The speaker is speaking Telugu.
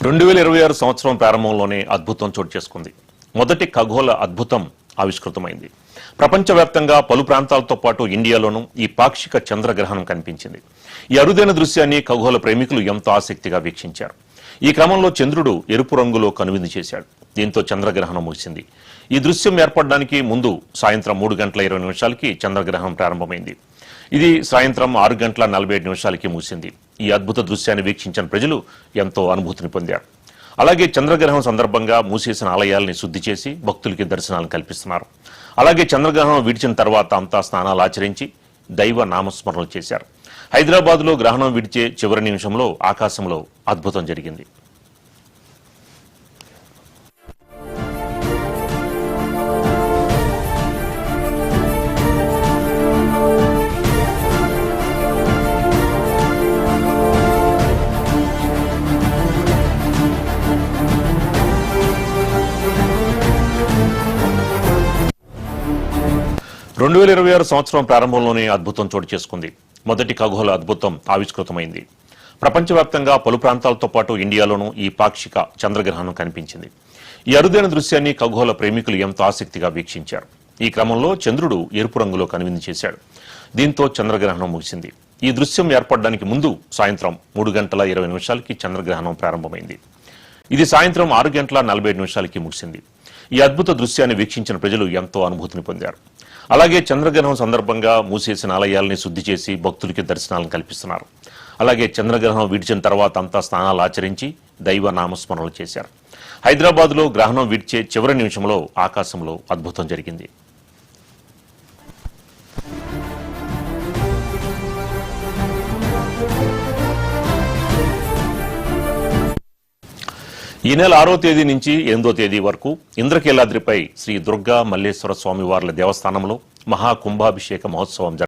2026 సంవత్సరం ప్రారంభంలోనే అద్భుతం చోటు చేసుకుంది. మొదటి ఖగోళ అద్భుతం ఆవిష్కృతమైంది. ప్రపంచవ్యాప్తంగా పలు ప్రాంతాలతో పాటు ఇండియాలోనూ ఈ పాక్షిక చంద్రగ్రహణం కనిపించింది. ఈ అరుదైన దృశ్యాన్ని ఖగోళ ప్రేమికులు ఎంతో ఆసక్తిగా వీక్షించారు. ఈ క్రమంలో చంద్రుడు ఎరుపు రంగులో కనువిందు చేశాడు. దీంతో చంద్రగ్రహణం ముగిసింది. ఈ దృశ్యం ఏర్పడడానికి ముందు సాయంత్రం 3:20 చంద్రగ్రహణం ప్రారంభమైంది. ఇది సాయంత్రం 6:47 ముగిసింది. ఈ అద్భుత దృశ్యాన్ని వీక్షించిన ప్రజలు ఎంతో అనుభూతిని పొందారు. అలాగే చంద్రగ్రహణం సందర్భంగా మూసేసిన ఆలయాల్ని శుద్ధి చేసి భక్తులకి దర్శనాలను కల్పిస్తున్నారు. అలాగే చంద్రగ్రహణం విడిచిన తర్వాత అంతా స్నానాలు ఆచరించి దైవ నామస్మరణలు చేశారు. హైదరాబాద్లో గ్రహణం విడిచే చివరి నిమిషంలో ఆకాశంలో అద్భుతం జరిగింది. రెండు 2026 సంవత్సరం ప్రారంభంలోనే అద్భుతం చోటు చేసుకుంది. మొదటి ఖగోళ అద్భుతం ఆవిష్కృతమైంది. ప్రపంచవ్యాప్తంగా పలు ప్రాంతాలతో పాటు ఇండియాలోనూ ఈ పాక్షిక చంద్రగ్రహణం కనిపించింది. ఈ అరుదైన దృశ్యాన్ని ఖగోళ ప్రేమికులు ఎంతో ఆసక్తిగా వీక్షించారు. ఈ క్రమంలో చంద్రుడు ఎరుపు రంగులో కనువిందు చేశాడు. దీంతో చంద్రగ్రహణం ముగిసింది. ఈ దృశ్యం ఏర్పడడానికి ముందు సాయంత్రం 3:20 చంద్రగ్రహణం ప్రారంభమైంది. ఇది సాయంత్రం 6:47 ముగిసింది. ఈ అద్భుత దృశ్యాన్ని వీక్షించిన ప్రజలు ఎంతో అనుభూతిని పొందారు. అలాగే చంద్రగ్రహణం సందర్భంగా మూసేసిన ఆలయాల్ని శుద్ధి చేసి భక్తులకి దర్శనాలను కల్పిస్తున్నారు. అలాగే చంద్రగ్రహణం విడిచిన తర్వాత అంతా స్నానాలు ఆచరించి దైవ నామస్మరణలు చేశారు. హైదరాబాద్లో గ్రహణం విడిచే చివరి నిమిషంలో ఆకాశంలో అద్భుతం జరిగింది. ఈ నెల 6వ తేదీ నుంచి 8వ తేదీ వరకు ఇంద్రకీలాద్రిపై శ్రీ దుర్గా మల్లేశ్వర స్వామివార్ల దేవస్థానంలో మహాకుంభాభిషేక మహోత్సవం